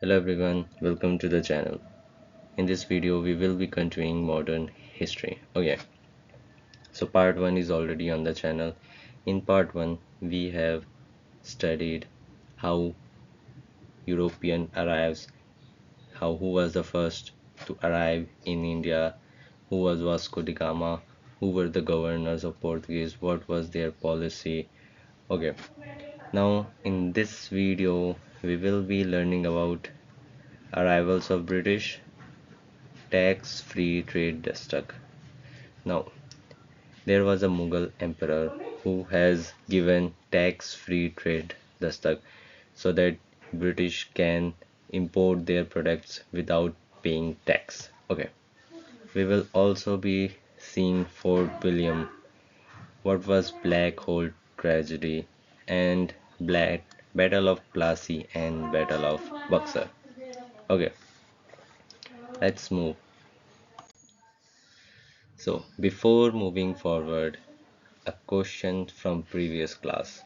Hello everyone, welcome to the channel. In this video we will be continuing modern history. So part 1 is already on the channel. In part 1 we have studied how European arrives, who was the first to arrive in India, who was Vasco da Gama, who were the governors of Portuguese, what was their policy. Okay, now in this video we will be learning about arrivals of British, tax-free trade Dastak. Now, there was a Mughal emperor who has given tax-free trade Dastak so that British can import their products without paying tax. Okay, we will also be seeing Fort William, what was Black Hole tragedy, and Black Battle of Plassey and Battle of Buxar. Okay, let's move. So, before moving forward, a question from previous class.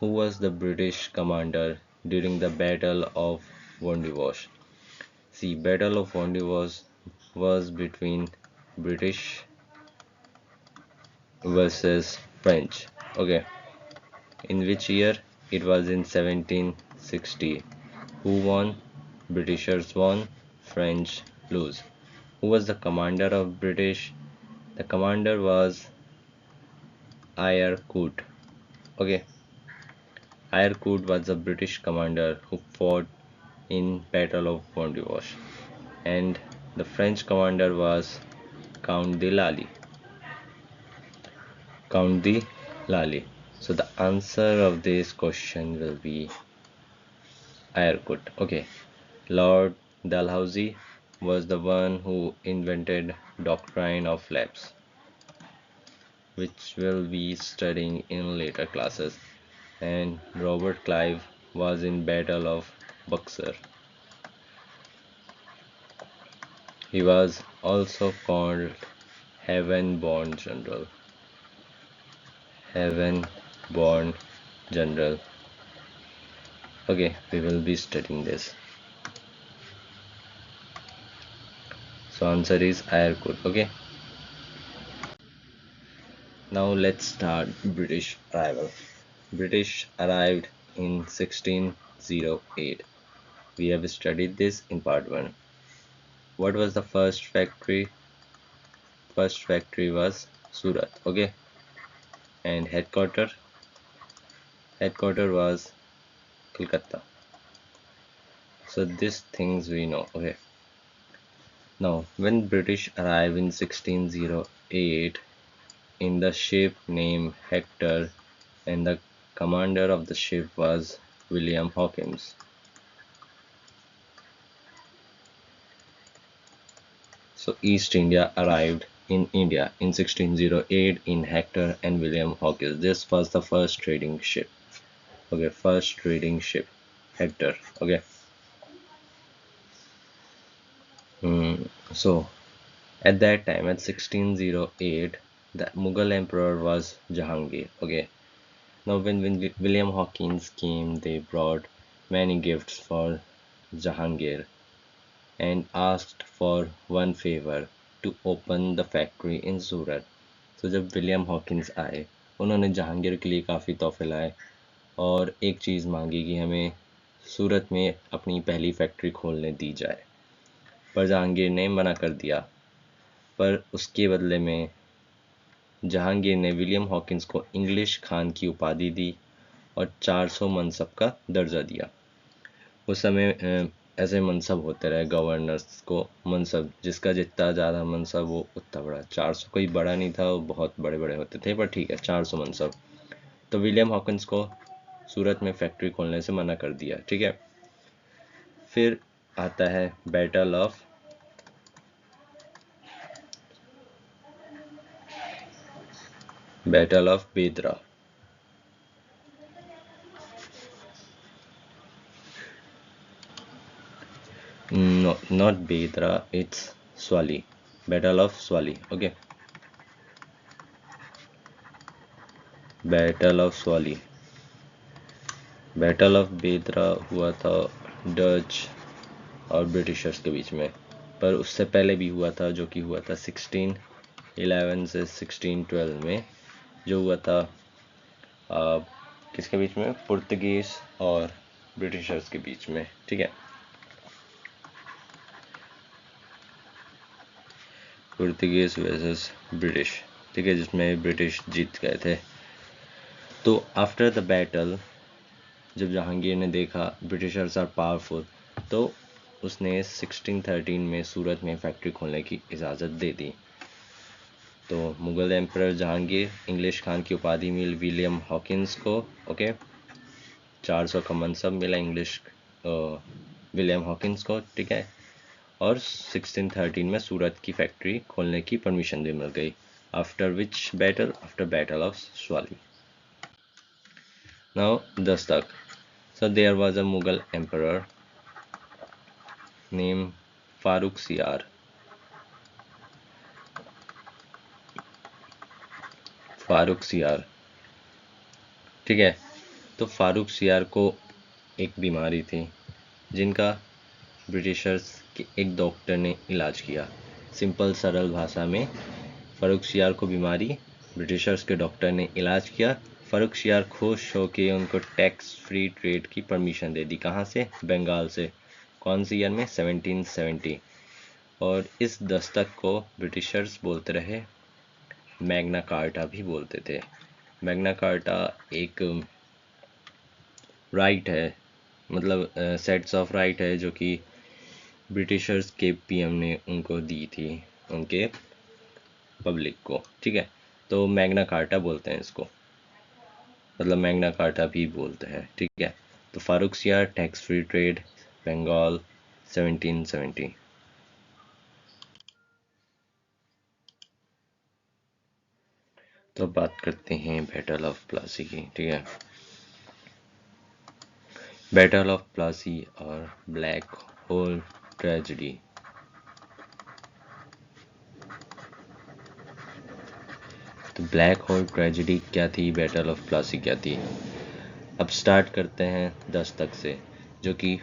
Who was the British commander during the Battle of Wandiwash? See, Battle of Wandiwash was between British versus French. Okay, in which year? It was in 1760. Who won? Britishers won, French lose. Who was the commander of British? The commander was Ayr Coote. Okay, Ayr Coote was a British commander who fought in Battle of Wandiwash, and the French commander was Count de Lally. Count de Lally. So the answer of this question will be Ayr Coote. Okay, Lord Dalhousie was the one who invented doctrine of lapse, which we'll be studying in later classes, and Robert Clive was in Battle of Buxar. He was also called Heaven Born General. Heaven Born General. Okay, we will be studying this. So answer is Ayr Coote. Okay. Now let's start British arrival. British arrived in 1608. We have studied this in part 1. What was the first factory? First factory was Surat. Okay. And headquarter was Calcutta. So these things we know. Okay. Now when British arrived in 1608 in the ship named Hector, and the commander of the ship was William Hawkins. So East India arrived in India in 1608 in Hector and William Hawkins. This was the first trading ship. Okay, first trading ship, Hector. Okay. So at that time, at 1608, the Mughal emperor was Jahangir. Okay. Now when William Hawkins came, they brought many gifts for Jahangir and asked for one favor, to open the factory in सूरत. तो जब William Hawkins आए, उन्होंने जहांगीर के लिए काफ़ी तोहफे लाए और एक चीज़ मांगी कि हमें सूरत में अपनी पहली फैक्ट्री खोलने दी जाए, पर जहांगीर ने मना कर दिया। पर उसके बदले में जहांगीर ने विलियम हॉकिंस को इंग्लिश खान की उपाधि दी और 400 मनसब का दर्जा दिया। उस समय ऐसे मनसब होते रहे, गवर्नर्स को मनसब, जिसका जितना ज़्यादा मनसब वो उतना बड़ा। 400 कोई बड़ा नहीं था, वो बहुत बड़े बड़े होते थे, पर ठीक है 400 मनसब। तो विलियम हॉकिंस को सूरत में फैक्ट्री खोलने से मना कर दिया। ठीक है, फिर आता है बैटल ऑफ बेदरा। No, not Bedra, it's Swali. Battle of Swali. Okay. Battle of Swally. Battle of बेदरा हुआ था डच और ब्रिटिशर्स के बीच में। पर उससे पहले भी हुआ था, जो कि हुआ था 1611 से 1612 में, जो हुआ था किसके बीच में, पुर्तगीज और ब्रिटिशर्स के बीच में। ठीक है, पुर्तगीज वर्सेस ब्रिटिश, ठीक है, जिसमें ब्रिटिश जीत गए थे। तो आफ्टर द बैटल, जब जहांगीर ने देखा ब्रिटिशर्स आर पावरफुल, तो उसने 1613 में सूरत में फैक्ट्री खोलने की इजाज़त दे दी। तो मुगल एम्परर जहांगीर, इंग्लिश खान की उपाधि मिली विलियम हॉकिंस को। ओके, 400 का मनसब मिला इंग्लिश विलियम हॉकिंस को। ठीक है, और 1613 में सूरत की फैक्ट्री खोलने की परमिशन भी मिल गई। After which battle, after battle of Swally. Now Dastak. So there was a Mughal emperor named Farooq सियार। फारूक सियार, ठीक है। तो फारूक सियार को एक बीमारी थी जिनका ब्रिटिशर्स के एक डॉक्टर ने इलाज किया। सिंपल सरल भाषा में, फारूक सियार को बीमारी, ब्रिटिशर्स के डॉक्टर ने इलाज किया। फारूक सियार खुश होकर उनको टैक्स फ्री ट्रेड की परमिशन दे दी। कहाँ से? बंगाल से। कौन सी ईयर में? 1770। और इस दस्तक को ब्रिटिशर्स बोलते रहे मैग्ना कार्टा भी बोलते थे। मैग्ना कार्टा एक राइट है, मतलब सेट्स ऑफ राइट है, जो कि ब्रिटिशर्स के पीएम ने उनको दी थी, उनके पब्लिक को। ठीक है, तो मैग्ना कार्टा बोलते हैं इसको, मतलब मैग्ना कार्टा भी बोलते हैं। ठीक है, तो फारूक सियार, टैक्स फ्री ट्रेड, बंगाल, 1770। तो अब बात करते हैं बैटल ऑफ प्लासी की। ठीक है, बैटल ऑफ प्लासी और ब्लैक होल ट्रेजेडी। तो ब्लैक होल ट्रेजेडी क्या थी, बैटल ऑफ प्लासी क्या थी? अब स्टार्ट करते हैं दस्तक से, जो कि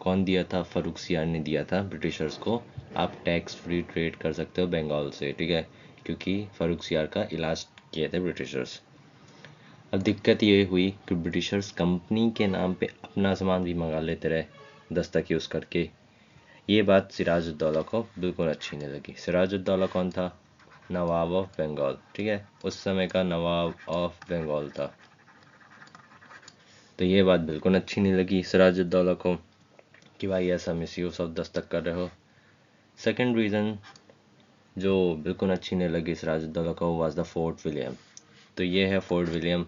कौन दिया था? फारूक सियार ने दिया था ब्रिटिशर्स को। आप टैक्स फ्री ट्रेड कर सकते हो बंगाल से। ठीक है, क्योंकि फारूक सियार का इलाज किए थे ब्रिटिशर्स। अब दिक्कत ये हुई कि ब्रिटिशर्स कंपनी के नाम पे अपना सामान भी मंगा लेते रहे दस्तक यूज़ करके। ये बात सिराजुद्दौला को बिल्कुल अच्छी नहीं लगी। सिराजुद्दौला कौन था? नवाब ऑफ बंगाल। ठीक है, उस समय का नवाब ऑफ बंगाल था। तो ये बात बिल्कुल अच्छी नहीं लगी सिराजुद्दौला को कि भाई ऐसा मिसयूज ऑफ दस्तक कर रहे हो। सेकंड रीज़न जो बिल्कुल अच्छी नहीं लगी सिराजुद्दौला को वाज द फोर्ट विलियम। तो ये है फोर्ट विलियम।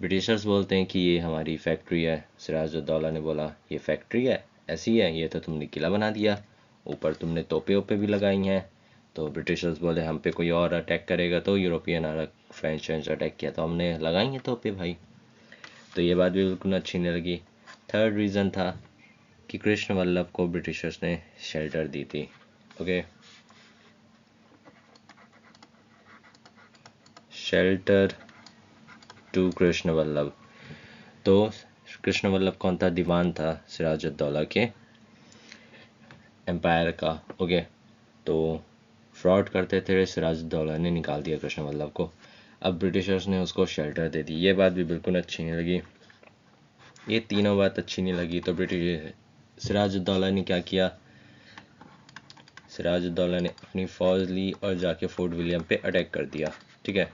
ब्रिटिशर्स बोलते हैं कि ये हमारी फैक्ट्री है। सिराजुद्दौला ने बोला ये फैक्ट्री है? ऐसी है, ये तो तुमने किला बना दिया, ऊपर तुमने तोपे ओपे भी लगाई हैं। तो ब्रिटिशर्स बोले हम पे कोई और अटैक करेगा, तो यूरोपियन आ फ्रेंच अटैक किया तो हमने लगाई हैं तोपे भाई। तो ये बात भी बिल्कुल अच्छी नहीं लगी। थर्ड रीज़न था कि कृष्ण वल्लभ को ब्रिटिशर्स ने शेल्टर दी थी। Okay, shelter to Krishna Vallabh. तो कृष्ण वल्लभ कौन था? दीवान था सिराजुद्दौला के एम्पायर का। ओके, तो फ्रॉड करते थे सिराजुद्दौला ने निकाल दिया कृष्ण वल्लभ को। अब ब्रिटिशर्स ने उसको शेल्टर दे दी। ये बात भी बिल्कुल अच्छी नहीं लगी। ये तीनों बात अच्छी नहीं लगी तो ब्रिटिश सिराजुद्दौला ने क्या किया? सिराजुद्दौला ने अपनी फौज ली और जाके फोर्ट विलियम पे अटैक कर दिया। ठीक है,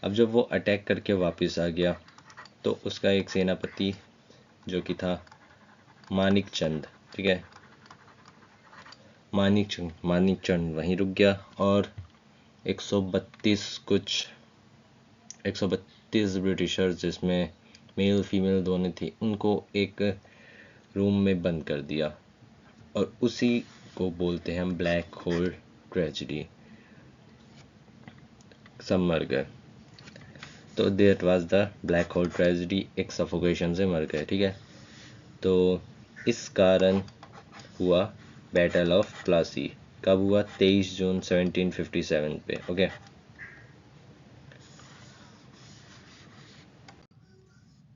अब जब वो अटैक करके वापस आ गया तो उसका एक सेनापति जो कि था मानिक चंद, ठीक है, मानिक चंद वहीं रुक गया और 132 ब्रिटिशर्स, जिसमें मेल फीमेल दोनों थी, उनको एक रूम में बंद कर दिया। और उसी को बोलते हैं हम ब्लैक होल ट्रेजेडी। सब मर गए। तो that was the black hole tragedy, एक सफोकेशन से मर गए। ठीक है, तो इस कारण हुआ बैटल ऑफ प्लासी। कब हुआ? 23 जून 1757 पे। ओके,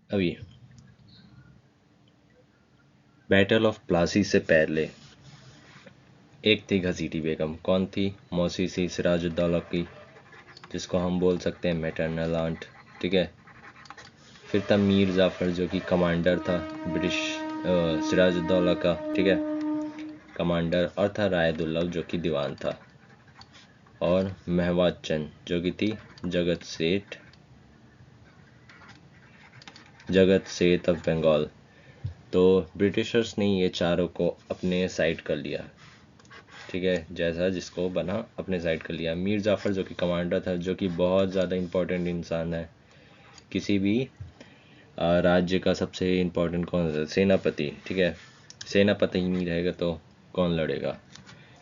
अभी बैटल ऑफ प्लासी से पहले एक थी घसीटी बेगम। कौन थी? मौसी सी सिराजुद्दौला की, जिसको हम बोल सकते हैं मैटरनल आंट। ठीक है। फिर था मीर जाफ़र जो कि कमांडर था ब्रिटिश सिराजुद्दौला का। ठीक है, कमांडर। और था रायदुल्लव जो कि दीवान था। और महवाज चंद जो कि थी जगत सेठ ऑफ बंगाल। तो ब्रिटिशर्स ने ये चारों को अपने साइड कर लिया। ठीक है, जैसा जिसको बना अपने साइड कर लिया। मीर जाफ़र जो कि कमांडर था, जो कि बहुत ज़्यादा इम्पोर्टेंट इंसान है। किसी भी राज्य का सबसे इम्पोर्टेंट कौन सा? सेनापति। ठीक है, सेनापति ही नहीं रहेगा तो कौन लड़ेगा?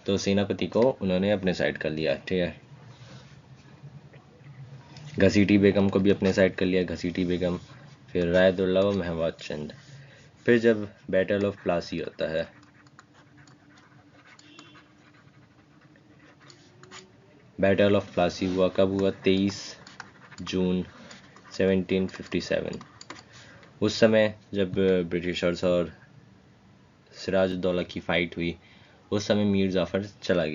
तो सेनापति को उन्होंने अपने साइड कर लिया। ठीक है, घसीटी बेगम को भी अपने साइड कर लिया, घसीटी बेगम। फिर रायदुल्ला व महवाज चंद। फिर जब बैटल ऑफ प्लासी होता है, बैटल ऑफ प्लासी हुआ कब हुआ? 23 जून 1757। उस समय जब ब्रिटिशर्स और सिराजुद्दौला की फाइट हुई, उस समय मीर जाफ़र चला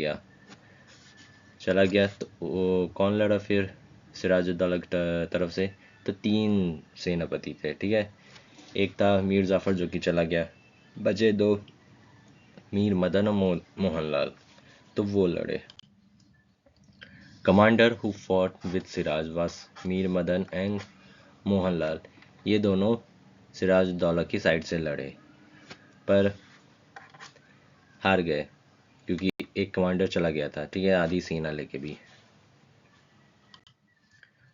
गया। तो वो कौन लड़ा फिर सिराजुद्दौला की तरफ से? तो 3 सेनापति थे। ठीक है, एक था मीर जाफ़र जो कि चला गया, बचे 2, मीर मदन और मोहनलाल। तो वो लड़े। Commander who fought with Siraj was Mir Madan and Mohanlal. ये दोनों सिराजुद्दौला की साइड से लड़े, पर हार गए क्योंकि एक कमांडर चला गया था। ठीक है, आधी सेना लेके भी।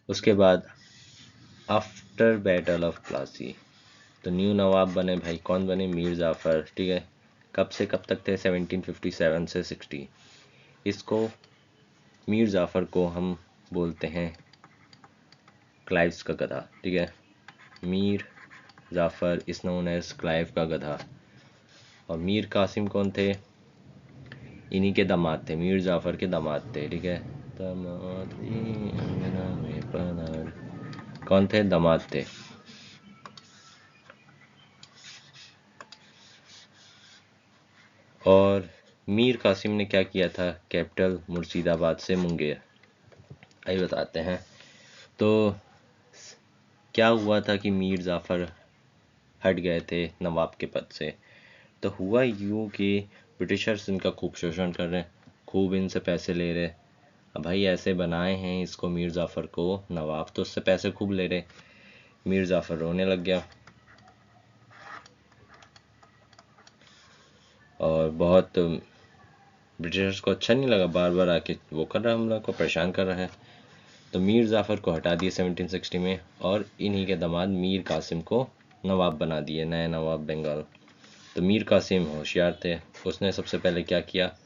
उसके बाद आफ्टर बैटल ऑफ प्लासी, तो न्यू नवाब बने भाई। कौन बने? मीर जाफ़र। ठीक है, कब से कब तक थे? 1757 से 60। इसको मीर जाफ़र को हम बोलते हैं क्लाइव्स का गधा। ठीक है, Mir Jafar is known as Clive का गधा। और मीर कासिम कौन थे? इन्हीं के दामाद थे, मीर जाफ़र के दामाद थे। ठीक है, दामाद अंगना में पधार। कौन थे? दामाद थे। और मीर कासिम ने क्या किया था? कैपिटल मुर्शिदाबाद से मुंगेर। आइए बताते हैं। तो क्या हुआ था कि मीर जाफ़र हट गए थे नवाब के पद से। तो हुआ यूँ कि ब्रिटिशर्स इनका खूब शोषण कर रहे हैं, खूब इनसे पैसे ले रहे। अब भाई ऐसे बनाए हैं इसको, मीर जाफ़र को नवाब, तो उससे पैसे खूब ले रहे। मीर जाफ़र रोने लग गया और बहुत ब्रिटिशर्स को अच्छा नहीं लगा, बार बार आके वो कर रहा है, हम लोग को परेशान कर रहा है। तो मीर जाफ़र को हटा दिए 1760 में, और इन्हीं के दामाद मीर कासिम को नवाब बना दिए, नए नवाब बंगाल। तो मीर कासिम होशियार थे। उसने सबसे पहले क्या किया?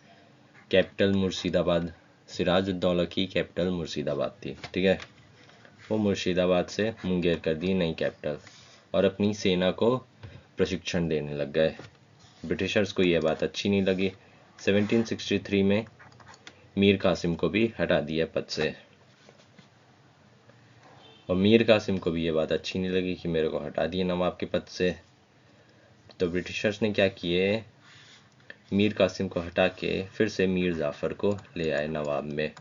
कैपिटल मुर्शिदाबाद, सिराजुद्दौला की कैपिटल मुर्शिदाबाद थी। ठीक है, वो मुर्शिदाबाद से मुंगेर कर दी नई कैपिटल, और अपनी सेना को प्रशिक्षण देने लग गए। ब्रिटिशर्स को यह बात अच्छी नहीं लगी। 1763 में मीर कासिम को भी हटा दिया पद से। और मीर कासिम को भी ये बात अच्छी नहीं लगी कि मेरे को हटा दिए नवाब के पद से। तो ब्रिटिशर्स ने क्या किए? मीर कासिम को हटा के फिर से मीर जाफ़र को ले आए नवाब में।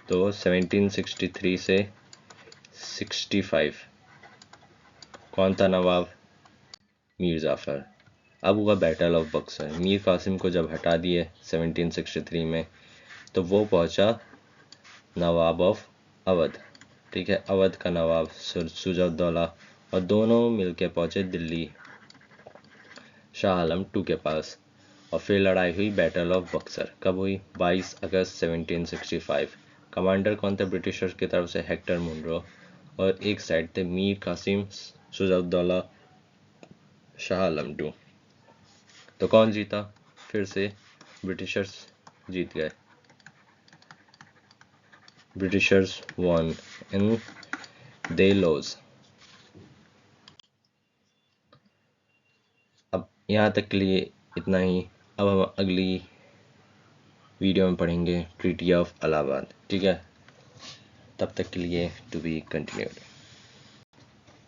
तो 1763 से 65 कौन था नवाब? मीर जाफ़र। अब हुआ बैटल ऑफ बक्सर। मीर कासिम को जब हटा दिए 1763 में, तो वो पहुंचा नवाब ऑफ अवध। ठीक है, अवध का नवाब सुजाउद्दौला, और दोनों मिलके पहुंचे दिल्ली शाह आलम 2 के पास। और फिर लड़ाई हुई बैटल ऑफ बक्सर। कब हुई? 22 अगस्त 1765। कमांडर कौन थे ब्रिटिशर्स की तरफ से? Hector Munro. और एक साइड थे मीर कासिम, सुजाउद्दौला, शाह आलम 2। तो कौन जीता? फिर से ब्रिटिशर्स जीत गए। Britishers won in they lose। अब यहाँ तक के लिए इतना ही। अब हम अगली वीडियो में पढ़ेंगे ट्रीटी ऑफ इलाहाबाद। ठीक है, तब तक के लिए टू बी कंटिन्यूड।